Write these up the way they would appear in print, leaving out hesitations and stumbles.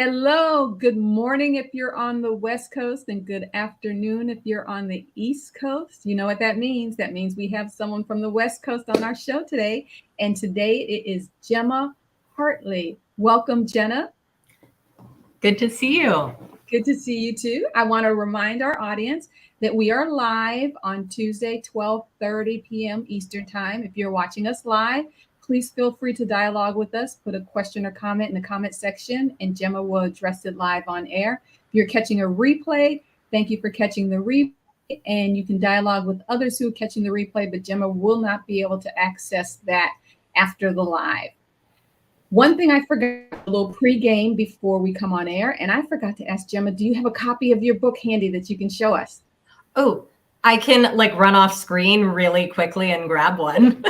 Hello, good morning if you're on the West Coast, and good afternoon if you're on the East Coast. You know what that means? That means we have someone from the West Coast on our show today. And today it is Gemma Hartley. Welcome, Jenna. Good to see you. Good to see you too. I want to remind our audience that we are live on Tuesday, 12:30 p.m. Eastern Time. If you're watching us live, please feel free to dialogue with us. Put a question or comment in the comment section, and Gemma will address it live on air. If you're catching a replay, thank you for catching the replay, and you can dialogue with others who are catching the replay, but Gemma will not be able to access that after the live. One thing I forgot, a little pre-game before we come on air, and I forgot to ask Gemma, do you have a copy of your book handy that you can show us? Oh, I can run off screen really quickly and grab one.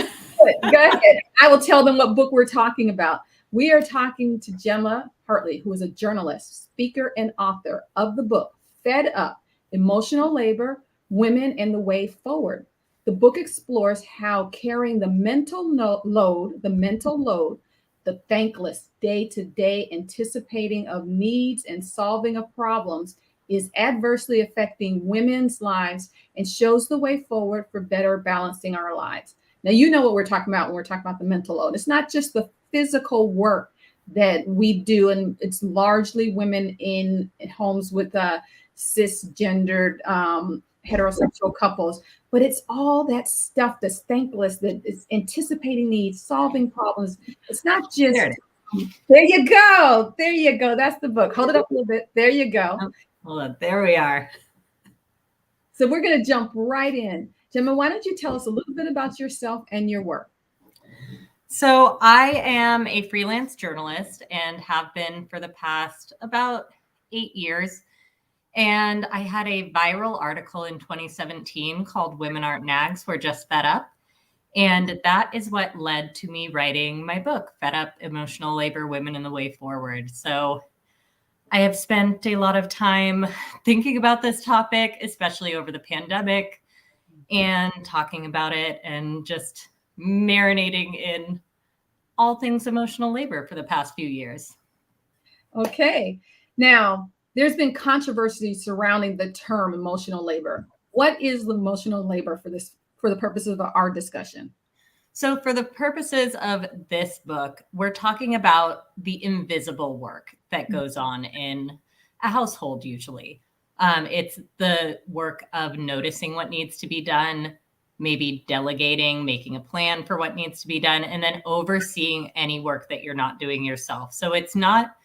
Go ahead. I will tell them what book we're talking about. We are talking to Gemma Hartley, who is a journalist, speaker, and author of the book, Fed Up, Emotional Labor, Women and the Way Forward. The book explores how carrying the mental load, the thankless day-to-day anticipating of needs and solving of problems is adversely affecting women's lives and shows the way forward for better balancing our lives. Now, you know what we're talking about when we're talking about the mental load. It's not just the physical work that we do, and it's largely women in homes with cisgendered heterosexual couples, but it's all that stuff that's thankless, that is anticipating needs, solving problems. It's not just, there you go. There you go. That's the book. Hold it up a little bit. There you go. Hold on. There we are. So we're going to jump right in. Gemma, why don't you tell us a little bit about yourself and your work? So I am a freelance journalist and have been for the past about 8 years. And I had a viral article in 2017 called Women Aren't Nags, We're Just Fed Up. And that is what led to me writing my book, Fed Up, Emotional Labor, Women and the Way Forward. So I have spent a lot of time thinking about this topic, especially over the pandemic, and talking about it and just marinating in all things emotional labor for the past few years. Okay. Now, there's been controversy surrounding the term emotional labor. What is emotional labor for the purposes of our discussion? So for the purposes of this book, we're talking about the invisible work that goes on in a household usually. It's the work of noticing what needs to be done, maybe delegating, making a plan for what needs to be done, and then overseeing any work that you're not doing yourself. So it's not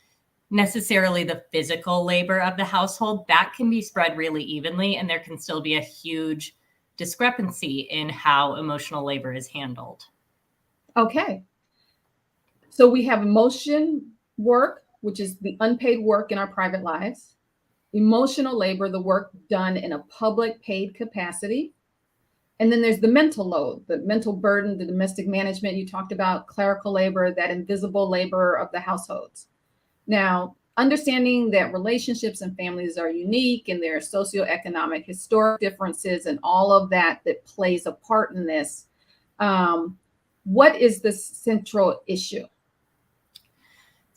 necessarily the physical labor of the household. That can be spread really evenly, and there can still be a huge discrepancy in how emotional labor is handled. Okay. So we have emotion work, which is the unpaid work in our private lives. Emotional labor, the work done in a public paid capacity. And then there's the mental load, the mental burden, the domestic management. You talked about clerical labor, that invisible labor of the households. Now, understanding that relationships and families are unique and there are socioeconomic, historic differences and all of that plays a part in this, what is the central issue?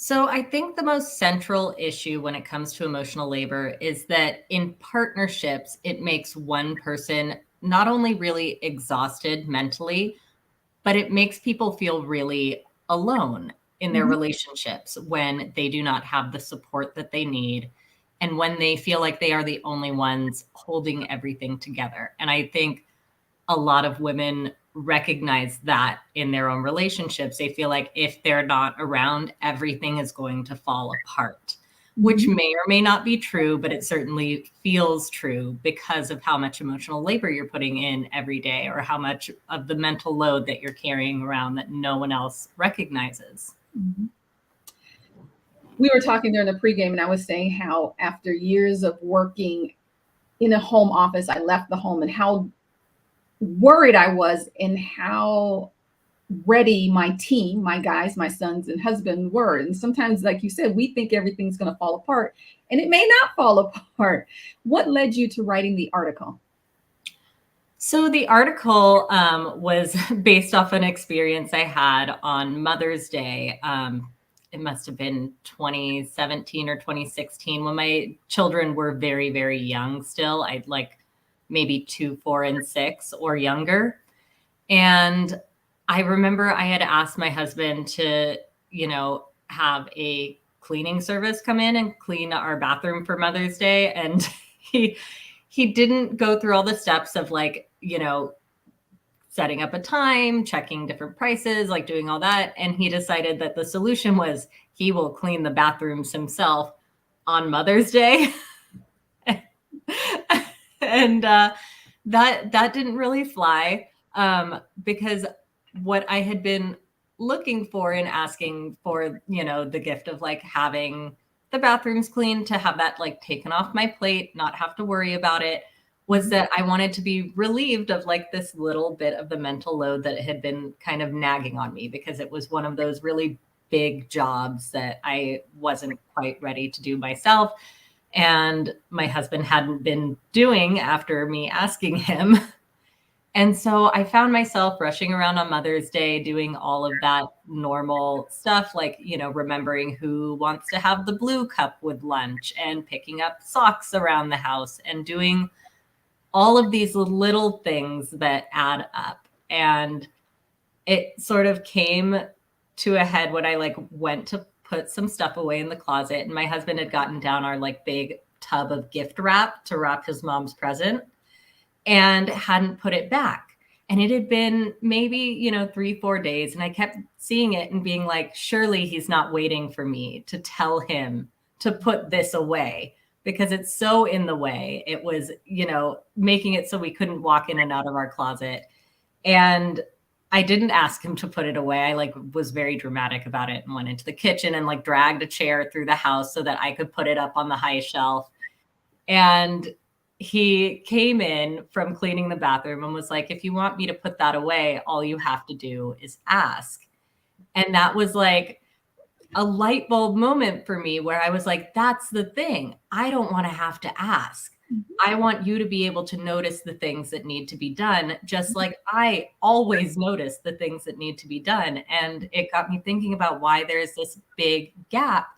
So I think the most central issue when it comes to emotional labor is that in partnerships, it makes one person not only really exhausted mentally, but it makes people feel really alone in their relationships when they do not have the support that they need and when they feel like they are the only ones holding everything together. And I think a lot of women recognize that in their own relationships. They feel like if they're not around, everything is going to fall apart, which may or may not be true, but it certainly feels true because of how much emotional labor you're putting in every day or how much of the mental load that you're carrying around that no one else recognizes. We were talking during the pregame, and I was saying how after years of working in a home office, I left the home, and how worried I was and how ready my team, my guys, my sons and husband were. And sometimes, like you said, we think everything's going to fall apart, and it may not fall apart. What led you to writing the article? So the article was based off an experience I had on Mother's Day. it must have been 2017 or 2016 when my children were very, very young still. I'd like maybe 2, 4, and 6 or younger. And I remember I had asked my husband to, have a cleaning service come in and clean our bathroom for Mother's Day. And he didn't go through all the steps of like, setting up a time, checking different prices, like doing all that. And he decided that the solution was he will clean the bathrooms himself on Mother's Day. And that didn't really fly, because what I had been looking for and asking for, the gift of like having the bathrooms clean, to have that like taken off my plate, not have to worry about it, was that I wanted to be relieved of like this little bit of the mental load that had been kind of nagging on me, because it was one of those really big jobs that I wasn't quite ready to do myself. And my husband hadn't been doing after me asking him. And so I found myself rushing around on Mother's Day, doing all of that normal stuff, like, remembering who wants to have the blue cup with lunch and picking up socks around the house and doing all of these little things that add up. And it sort of came to a head when I like went to put some stuff away in the closet, and my husband had gotten down our like big tub of gift wrap to wrap his mom's present and hadn't put it back. And it had been maybe, 3, 4 days. And I kept seeing it and being like, surely he's not waiting for me to tell him to put this away, because it's so in the way. It was, making it so we couldn't walk in and out of our closet. And I didn't ask him to put it away. I like was very dramatic about it and went into the kitchen and like dragged a chair through the house so that I could put it up on the high shelf. And he came in from cleaning the bathroom and was like, if you want me to put that away, all you have to do is ask. And that was like a light bulb moment for me, where I was like, that's the thing. I don't want to have to ask. I want you to be able to notice the things that need to be done, just like I always notice the things that need to be done. And it got me thinking about why there's this big gap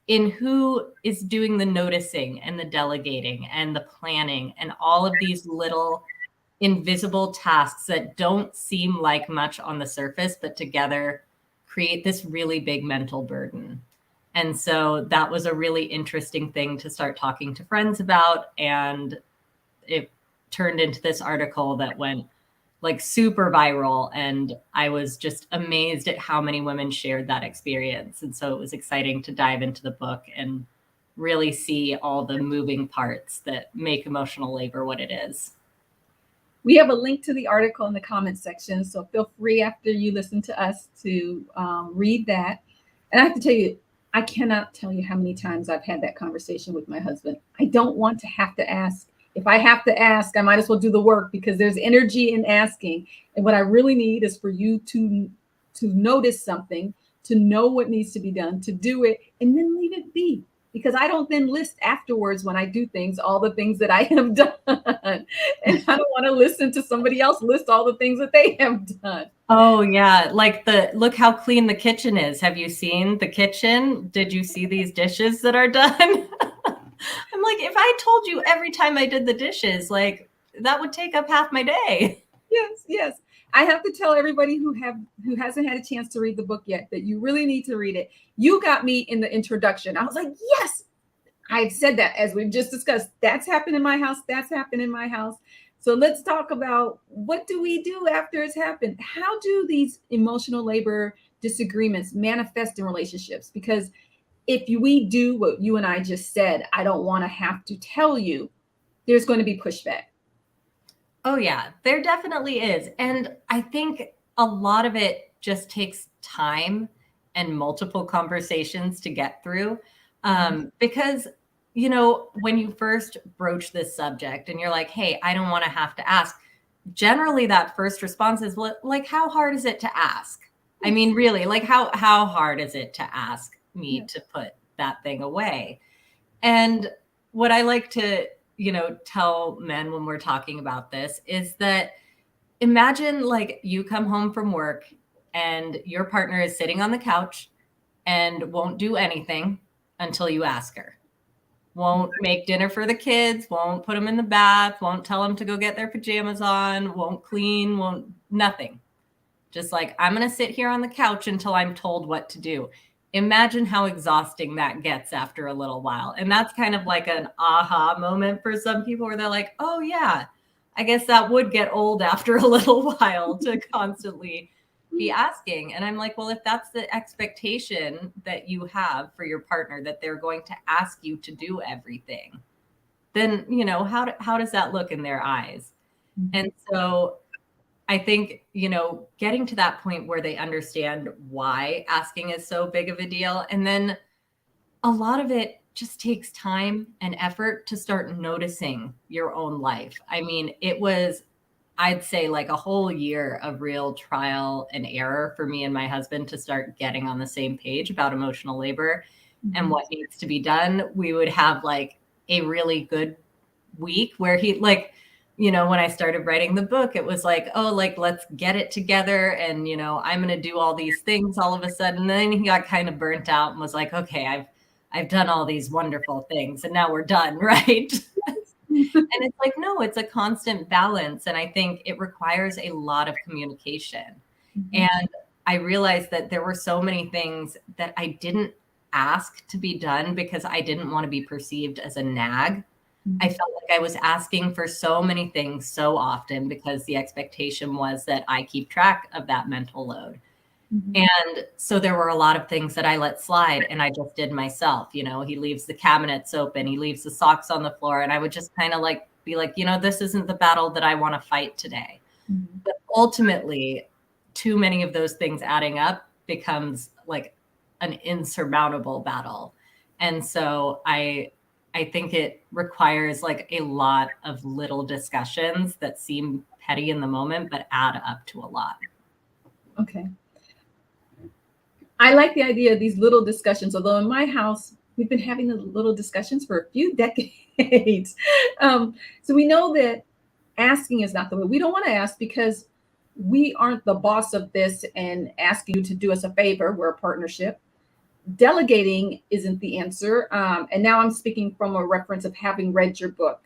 in who is doing the noticing and the delegating and the planning and all of these little invisible tasks that don't seem like much on the surface, but together create this really big mental burden. And so that was a really interesting thing to start talking to friends about. And it turned into this article that went like super viral. And I was just amazed at how many women shared that experience. And so it was exciting to dive into the book and really see all the moving parts that make emotional labor what it is. We have a link to the article in the comments section. So feel free after you listen to us to read that. And I have to tell you, I cannot tell you how many times I've had that conversation with my husband. I don't want to have to ask. If I have to ask, I might as well do the work, because there's energy in asking. And what I really need is for you to notice something, to know what needs to be done, to do it, and then leave it be. Because I don't then list afterwards when I do things, all the things that I have done. And I don't want to listen to somebody else list all the things that they have done. Oh yeah. Like look how clean the kitchen is. Have you seen the kitchen? Did you see these dishes that are done? I'm like, if I told you every time I did the dishes, like that would take up half my day. Yes. I have to tell everybody who hasn't had a chance to read the book yet that you really need to read it. You got me in the introduction. I was like, yes, I've said that, as we've just discussed. That's happened in my house. That's happened in my house. So let's talk about, what do we do after it's happened? How do these emotional labor disagreements manifest in relationships? Because if we do what you and I just said, I don't want to have to tell you, there's going to be pushback. Oh yeah, there definitely is. And I think a lot of it just takes time and multiple conversations to get through. Because, when you first broach this subject and you're like, hey, I don't want to have to ask, generally that first response is, well, like, how hard is it to ask? I mean, really, like how hard is it to ask me to put that thing away? And what I like to, tell men when we're talking about this is that, imagine like you come home from work and your partner is sitting on the couch and won't do anything until you ask her. Won't make dinner for the kids, won't put them in the bath, won't tell them to go get their pajamas on, won't clean, won't nothing. Just like, I'm going to sit here on the couch until I'm told what to do. Imagine how exhausting that gets after a little while. And that's kind of like an aha moment for some people where they're like, oh yeah, I guess that would get old after a little while to constantly be asking. And I'm like, well, if that's the expectation that you have for your partner, that they're going to ask you to do everything, then, how does that look in their eyes? And so I think, getting to that point where they understand why asking is so big of a deal. And then a lot of it just takes time and effort to start noticing your own life. I mean, it was, I'd say, like a whole year of real trial and error for me and my husband to start getting on the same page about emotional labor and what needs to be done. We would have like a really good week where he when I started writing the book, it was like, oh, like, let's get it together. And, I'm going to do all these things all of a sudden. And then he got kind of burnt out and was like, okay, I've done all these wonderful things and now we're done. Right. And it's like, no, it's a constant balance. And I think it requires a lot of communication. And I realized that there were so many things that I didn't ask to be done because I didn't want to be perceived as a nag. I felt like I was asking for so many things so often because the expectation was that I keep track of that mental load. And so there were a lot of things that I let slide and I just did myself. He leaves the cabinets open, he leaves the socks on the floor. And I would just kind of like be like, this isn't the battle that I want to fight today. But ultimately, too many of those things adding up becomes like an insurmountable battle. And so I think it requires like a lot of little discussions that seem petty in the moment, but add up to a lot. Okay. I like the idea of these little discussions, although in my house, we've been having the little discussions for a few decades. So we know that asking is not the way. We don't want to ask because we aren't the boss of this and ask you to do us a favor. We're a partnership. Delegating isn't the answer. And now I'm speaking from a reference of having read your book.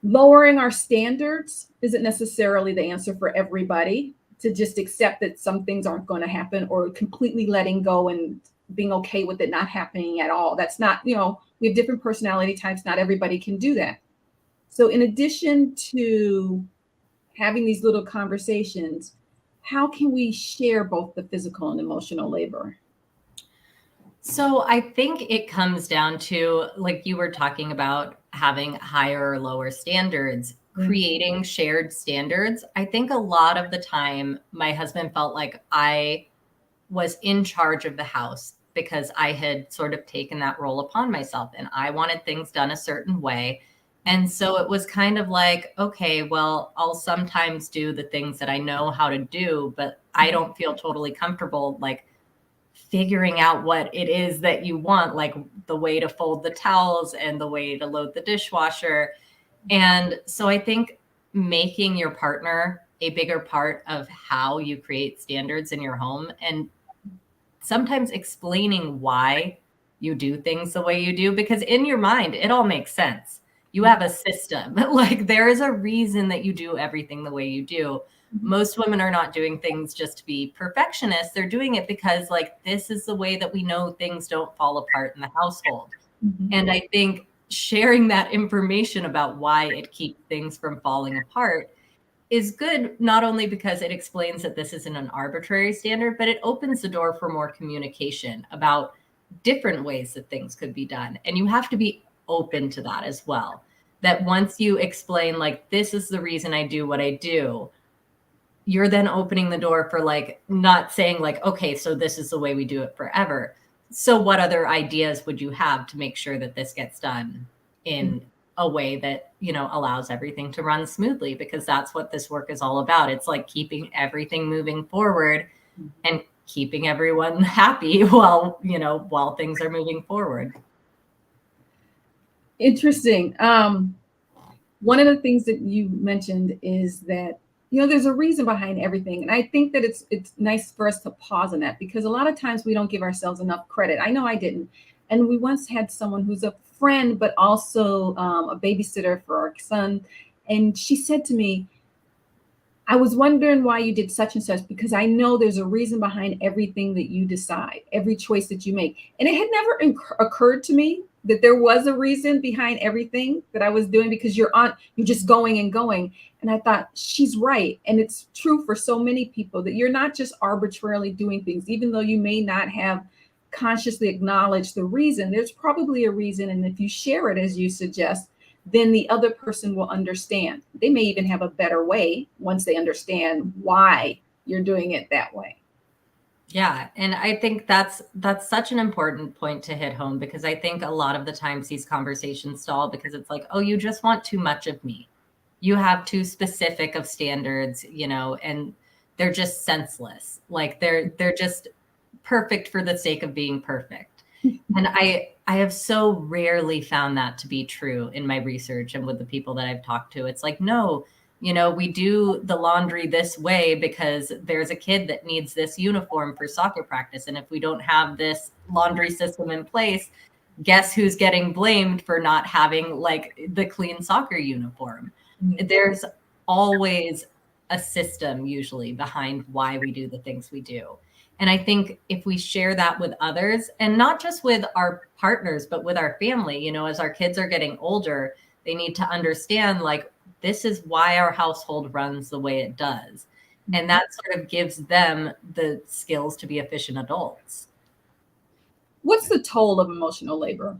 Lowering our standards isn't necessarily the answer for everybody. To just accept that some things aren't going to happen, or completely letting go and being okay with it not happening at all. That's not, we have different personality types. Not everybody can do that. So in addition to having these little conversations, how can we share both the physical and emotional labor? So I think it comes down to, like you were talking about, having higher or lower standards, creating shared standards. I think a lot of the time my husband felt like I was in charge of the house because I had sort of taken that role upon myself and I wanted things done a certain way. And so it was kind of like, okay, well, I'll sometimes do the things that I know how to do, but I don't feel totally comfortable like figuring out what it is that you want, like the way to fold the towels and the way to load the dishwasher. And so I think making your partner a bigger part of how you create standards in your home, and sometimes explaining why you do things the way you do, because in your mind, it all makes sense. You have a system. Like there is a reason that you do everything the way you do. Most women are not doing things just to be perfectionists. They're doing it because like this is the way that we know things don't fall apart in the household. And I think sharing that information about why it keeps things from falling apart is good, not only because it explains that this isn't an arbitrary standard, but it opens the door for more communication about different ways that things could be done. And you have to be open to that as well. That once you explain, like, this is the reason I do what I do, you're then opening the door for like, not saying like, okay, so this is the way we do it forever. So what other ideas would you have to make sure that this gets done in a way that, allows everything to run smoothly? Because that's what this work is all about. It's like keeping everything moving forward and keeping everyone happy while things are moving forward. Interesting. One of the things that you mentioned is that There's a reason behind everything. And I think that it's nice for us to pause on that, because a lot of times we don't give ourselves enough credit. I know I didn't. And we once had someone who's a friend, but also a babysitter for our son. And she said to me, I was wondering why you did such and such, because I know there's a reason behind everything that you decide, every choice that you make. And it had never occurred to me that there was a reason behind everything that I was doing, because you're just going and going. And I thought, she's right. And it's true for so many people, that you're not just arbitrarily doing things, even though you may not have consciously acknowledged the reason. There's probably a reason. And if you share it, as you suggest, then the other person will understand. They may even have a better way once they understand why you're doing it that way. Yeah, and I think that's such an important point to hit home, because I think a lot of the times these conversations stall because it's like, oh, you just want too much of me. You have too specific of standards, and they're just senseless. Like they're just perfect for the sake of being perfect. And I have so rarely found that to be true in my research and with the people that I've talked to. It's like, no, we do the laundry this way because there's a kid that needs this uniform for soccer practice. And if we don't have this laundry system in place, guess who's getting blamed for not having like the clean soccer uniform? Mm-hmm. There's always a system usually behind why we do the things we do. And I think if we share that with others, and not just with our partners, but with our family, as our kids are getting older, they need to understand, like, this is why our household runs the way it does. And that sort of gives them the skills to be efficient adults. What's the toll of emotional labor?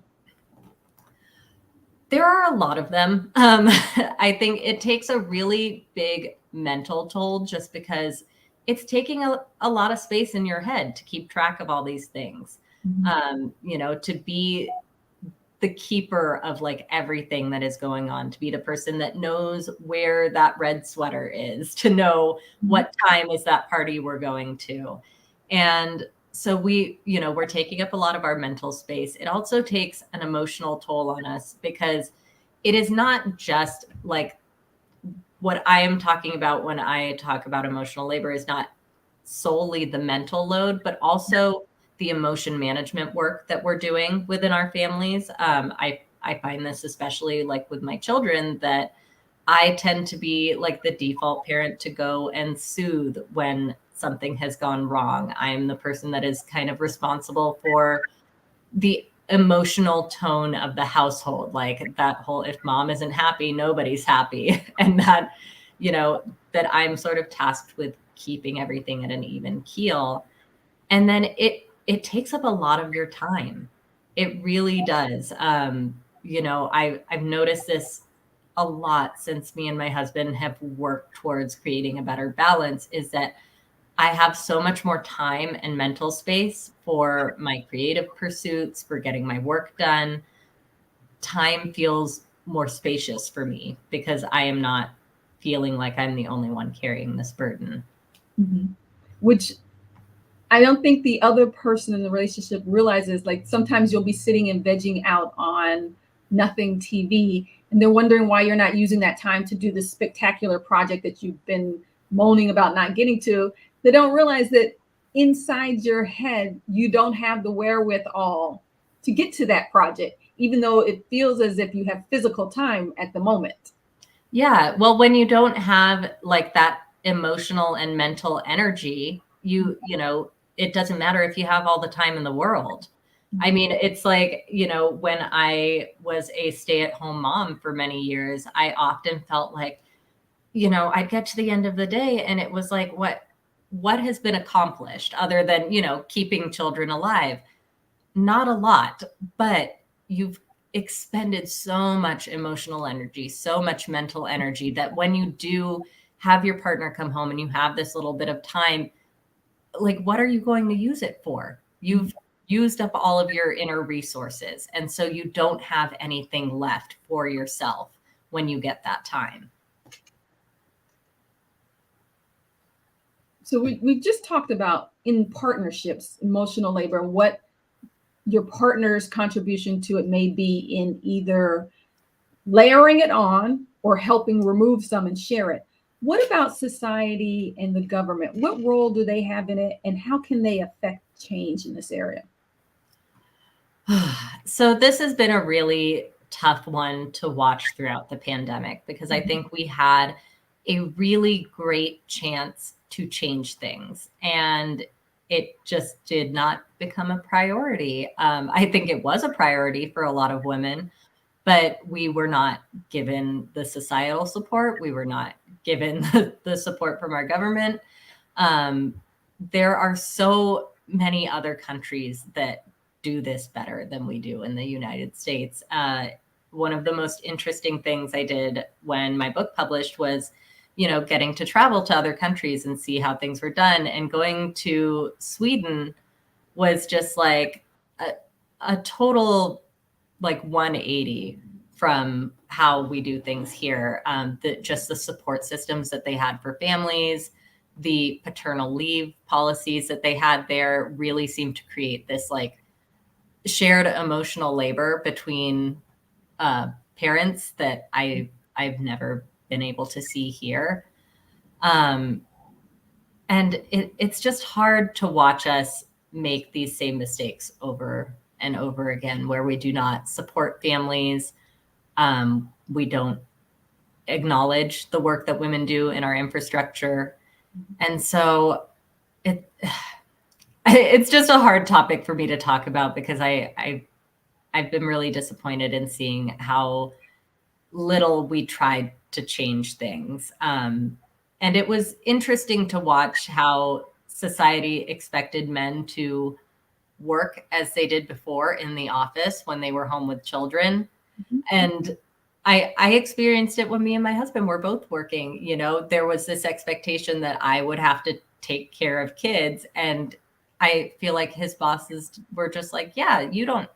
There are a lot of them. I think it takes a really big mental toll, just because it's taking a lot of space in your head to keep track of all these things. Mm-hmm. To be the keeper of like everything that is going on, to be the person that knows where that red sweater is, to know what time is that party we're going to. And so we're taking up a lot of our mental space. It also takes an emotional toll on us, because it is not just like, what I am talking about when I talk about emotional labor is not solely the mental load, but also the emotion management work that we're doing within our families. I find this especially like with my children, that I tend to be like the default parent to go and soothe when something has gone wrong. I am the person that is kind of responsible for the emotional tone of the household, like that whole, if mom isn't happy, nobody's happy. And that, that I'm sort of tasked with keeping everything at an even keel. And then it takes up a lot of your time. It really does. I've noticed this a lot since me and my husband have worked towards creating a better balance, is that I have so much more time and mental space for my creative pursuits, for getting my work done. Time feels more spacious for me, because I am not feeling like I'm the only one carrying this burden. Mm-hmm. Which I don't think the other person in the relationship realizes. Like, sometimes you'll be sitting and vegging out on nothing TV, and they're wondering why you're not using that time to do this spectacular project that you've been moaning about not getting to. They don't realize that inside your head, you don't have the wherewithal to get to that project, even though it feels as if you have physical time at the moment. Yeah. Well, when you don't have like that emotional and mental energy, it doesn't matter if you have all the time in the world. I mean, it's like, when I was a stay-at-home mom for many years, I often felt like, I'd get to the end of the day and it was like, what has been accomplished other than, keeping children alive? Not a lot, but you've expended so much emotional energy, so much mental energy, that when you do have your partner come home and you have this little bit of time, like, what are you going to use it for? You've used up all of your inner resources. And so you don't have anything left for yourself when you get that time. So we just talked about, in partnerships, emotional labor, and what your partner's contribution to it may be in either layering it on or helping remove some and share it. What about society and the government? What role do they have in it, and how can they affect change in this area? So this has been a really tough one to watch throughout the pandemic because I Mhm. think we had a really great chance to change things and it just did not become a priority. I think it was a priority for a lot of women, but we were not given the societal support. We were not given the support from our government. Um, there are so many other countries that do this better than we do in the United States. One of the most interesting things I did when my book published was, getting to travel to other countries and see how things were done. And going to Sweden was just like a total like 180 from how we do things here. Just the support systems that they had for families, the paternal leave policies that they had there really seemed to create this like shared emotional labor between parents that I've never been able to see here. Um, and it's just hard to watch us make these same mistakes over and over again, where we do not support families. We don't acknowledge the work that women do in our infrastructure. And so it it's just a hard topic for me to talk about because I've been really disappointed in seeing how little we tried to change things. And it was interesting to watch how society expected men to work as they did before in the office when they were home with children. Mhm. And I experienced it when me and my husband were both working. There was this expectation that I would have to take care of kids. And I feel like his bosses were just like, yeah, you don't,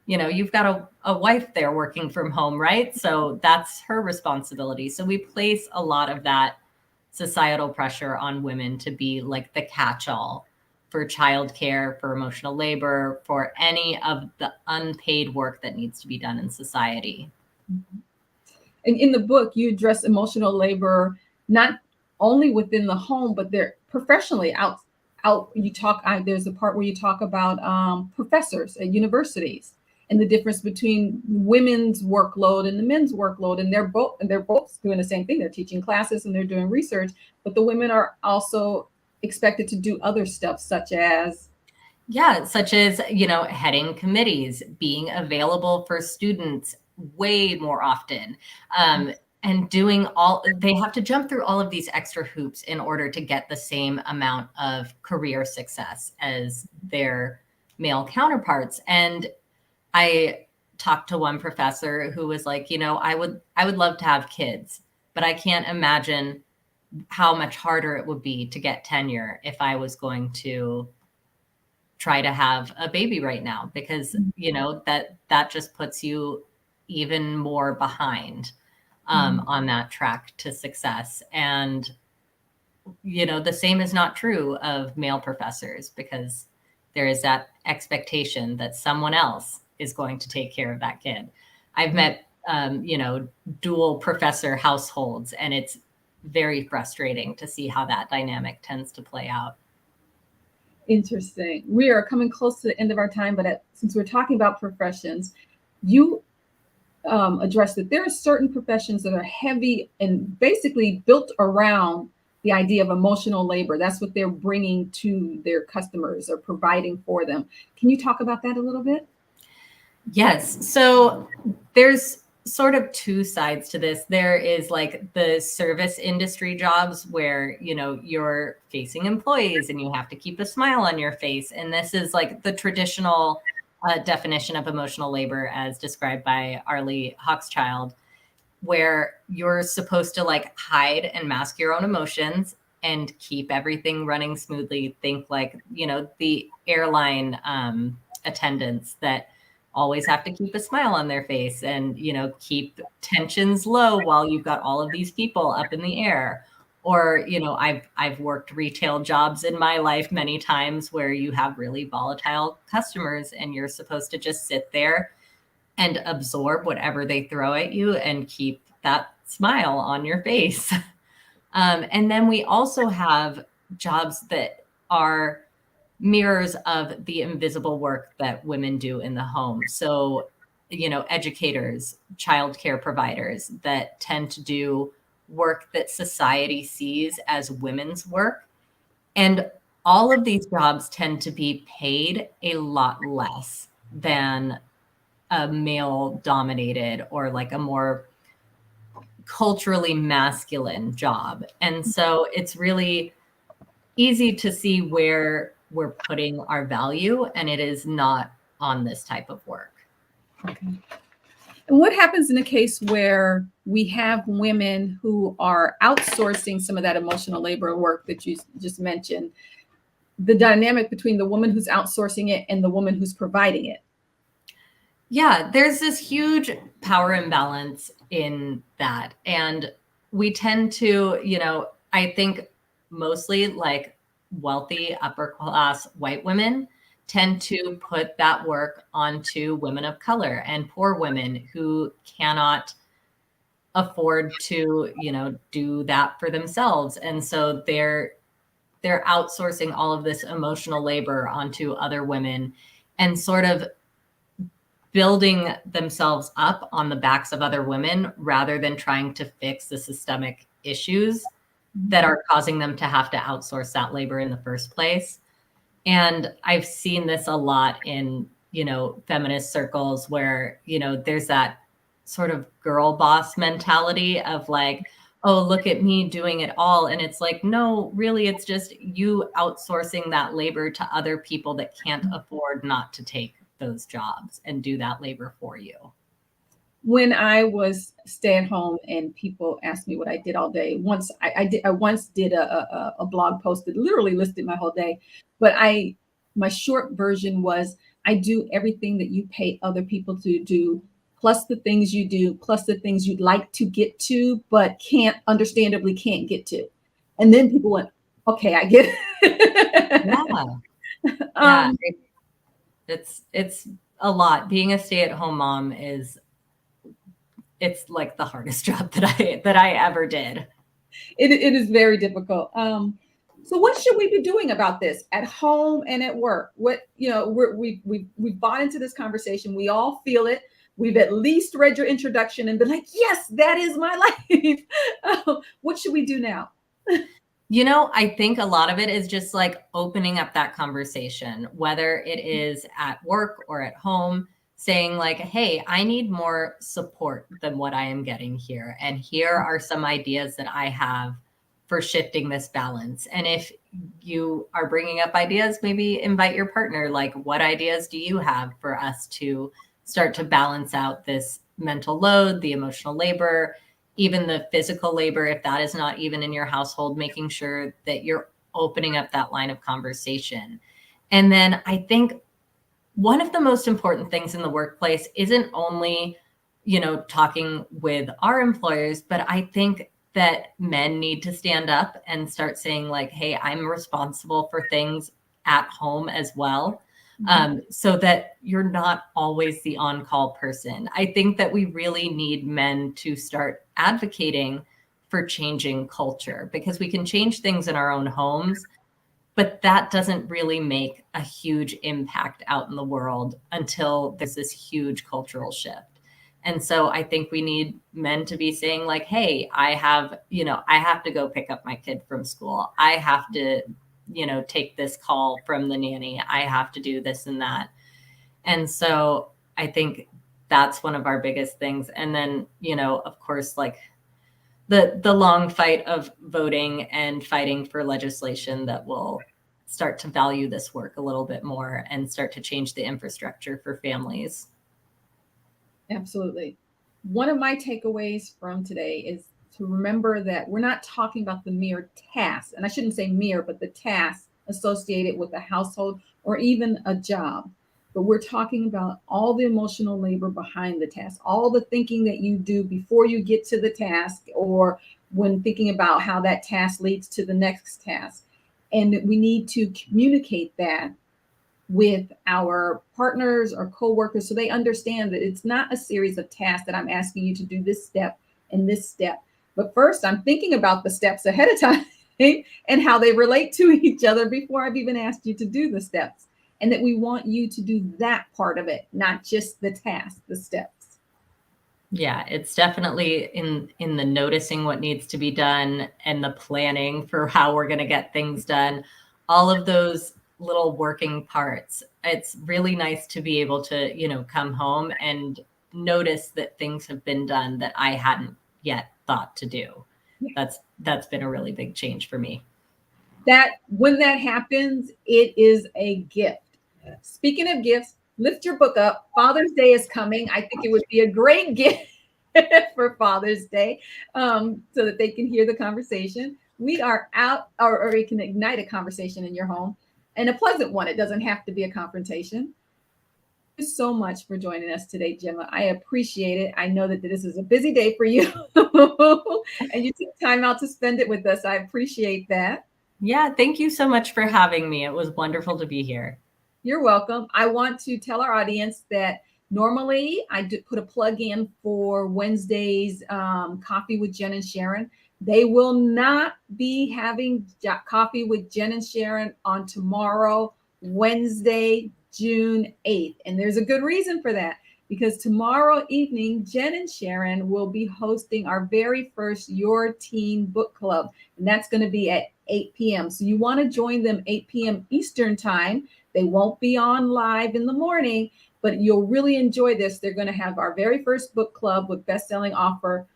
you've got a wife there working from home, right? So that's her responsibility. So we place a lot of that societal pressure on women to be like the catch-all for childcare, for emotional labor, for any of the unpaid work that needs to be done in society. And in the book, you address emotional labor not only within the home, but they're professionally out. Out, you talk. There's a part where you talk about professors at universities and the difference between women's workload and the men's workload, and they're both doing the same thing. They're teaching classes and they're doing research, but the women are also expected to do other stuff, such as Yeah, such as, heading committees, being available for students way more often, and they have to jump through all of these extra hoops in order to get the same amount of career success as their male counterparts. And I talked to one professor who was like, I would love to have kids, but I can't imagine how much harder it would be to get tenure if I was going to try to have a baby right now because that just puts you even more behind on that track to success. And the same is not true of male professors because there is that expectation that someone else is going to take care of that kid. I've met dual professor households, and it's very frustrating to see how that dynamic tends to play out. interesting. We are coming close to the end of our time, but since we're talking about professions, you address that there are certain professions that are heavy and basically built around the idea of emotional labor. That's what they're bringing to their customers or providing for them. Can you talk about that a little bit? Yes. So there's sort of two sides to this. There is like the service industry jobs where, you're facing employees and you have to keep a smile on your face. And this is like the traditional definition of emotional labor as described by Arlie Hochschild, where you're supposed to like hide and mask your own emotions and keep everything running smoothly. Think like, the airline attendants that always have to keep a smile on their face and, keep tensions low while you've got all of these people up in the air. Or, I've worked retail jobs in my life many times where you have really volatile customers and you're supposed to just sit there and absorb whatever they throw at you and keep that smile on your face. And then we also have jobs that are mirrors of the invisible work that women do in the home. So, educators, childcare providers that tend to do work that society sees as women's work. And all of these jobs tend to be paid a lot less than a male dominated or like a more culturally masculine job. And so it's really easy to see where we're putting our value, and it is not on this type of work. Okay. And what happens in a case where we have women who are outsourcing some of that emotional labor work that you just mentioned? The dynamic between the woman who's outsourcing it and the woman who's providing it. Yeah, there's this huge power imbalance in that. And we tend to, I think mostly like wealthy upper class white women tend to put that work onto women of color and poor women who cannot afford to, do that for themselves. And so they're outsourcing all of this emotional labor onto other women and sort of building themselves up on the backs of other women rather than trying to fix the systemic issues that are causing them to have to outsource that labor in the first place. And I've seen this a lot in, feminist circles where, there's that sort of girl boss mentality of like, oh, look at me doing it all. And it's like, no, really, it's just you outsourcing that labor to other people that can't afford not to take those jobs and do that labor for you. When I was stay at home and people asked me what I did all day, I once did a blog post that literally listed my whole day, but my short version was I do everything that you pay other people to do, plus the things you do, plus the things you'd like to get to, but understandably can't get to. And then people went, okay, I get it. Yeah. Yeah. It's a lot. Being a stay-at-home mom it's like the hardest job that I ever did. It is very difficult. So what should we be doing about this at home and at work? We've bought into this conversation. We all feel it. We've at least read your introduction and been like, yes, that is my life. What should we do now? I think a lot of it is just like opening up that conversation, whether it is at work or at home, saying like, hey, I need more support than what I am getting here. And here are some ideas that I have for shifting this balance. And if you are bringing up ideas, maybe invite your partner. Like, what ideas do you have for us to start to balance out this mental load, the emotional labor, even the physical labor, if that is not even in your household, making sure that you're opening up that line of conversation. And then I think one of the most important things in the workplace isn't only, talking with our employers, but I think that men need to stand up and start saying like, hey, I'm responsible for things at home as well. So that you're not always the on-call person. I think that we really need men to start advocating for changing culture, because we can change things in our own homes, but that doesn't really make a huge impact out in the world until there's this huge cultural shift. And so I think we need men to be saying like, hey, I have to go pick up my kid from school. I have to take this call from the nanny. I have to do this and that. And so I think that's one of our biggest things. And then, of course, like the long fight of voting and fighting for legislation that will start to value this work a little bit more and start to change the infrastructure for families. Absolutely. One of my takeaways from today is to remember that we're not talking about the mere task, and I shouldn't say mere, but the task associated with a household or even a job. But we're talking about all the emotional labor behind the task, all the thinking that you do before you get to the task, or when thinking about how that task leads to the next task. And we need to communicate that with our partners or coworkers so they understand that it's not a series of tasks that I'm asking you to do this step and this step. But first, I'm thinking about the steps ahead of time and how they relate to each other before I've even asked you to do the steps. And that we want you to do that part of it, not just the task, the steps. Yeah, it's definitely in the noticing what needs to be done and the planning for how we're going to get things done. All of those little working parts. It's really nice to be able to, come home and notice that things have been done that I hadn't yet thought to do. That's been a really big change for me. That when that happens, it is a gift. Speaking of gifts, lift your book up. Father's Day is coming. I think it would be a great gift for Father's Day, so that they can hear the conversation. We are out, or we can ignite a conversation in your home, and a pleasant one. It doesn't have to be a confrontation. Thank you so much for joining us today, Gemma. I appreciate it. I know that this is a busy day for you, and you took time out to spend it with us. I appreciate that. Yeah, thank you so much for having me. It was wonderful to be here. You're welcome. I want to tell our audience that normally I do put a plug in for Wednesday's Coffee with Jen and Sharon. They will not be having Coffee with Jen and Sharon on tomorrow, Wednesday, June 8th. And there's a good reason for that, because tomorrow evening, Jen and Sharon will be hosting our very first Your Teen Book Club. And that's going to be at 8 p.m. So you want to join them 8 p.m. Eastern Time. They won't be on live in the morning, but you'll really enjoy this. They're going to have our very first book club with best-selling author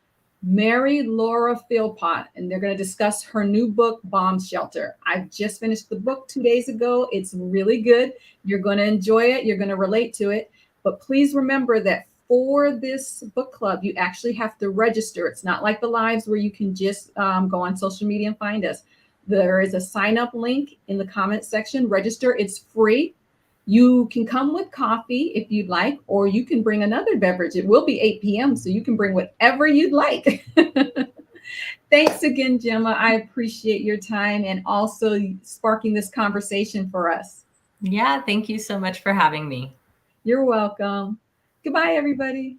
Mary Laura Philpott, and they're going to discuss her new book, Bomb Shelter. I've just finished the book 2 days ago. It's really good. You're going to enjoy it. You're going to relate to it. But please remember that for this book club, you actually have to register. It's not like the lives where you can just go on social media and find us. There is a sign up link in the comment section. Register. It's free. You can come with coffee if you'd like, or you can bring another beverage. It will be 8 p.m., so you can bring whatever you'd like. Thanks again, Gemma. I appreciate your time and also sparking this conversation for us. Yeah, thank you so much for having me. You're welcome. Goodbye, everybody.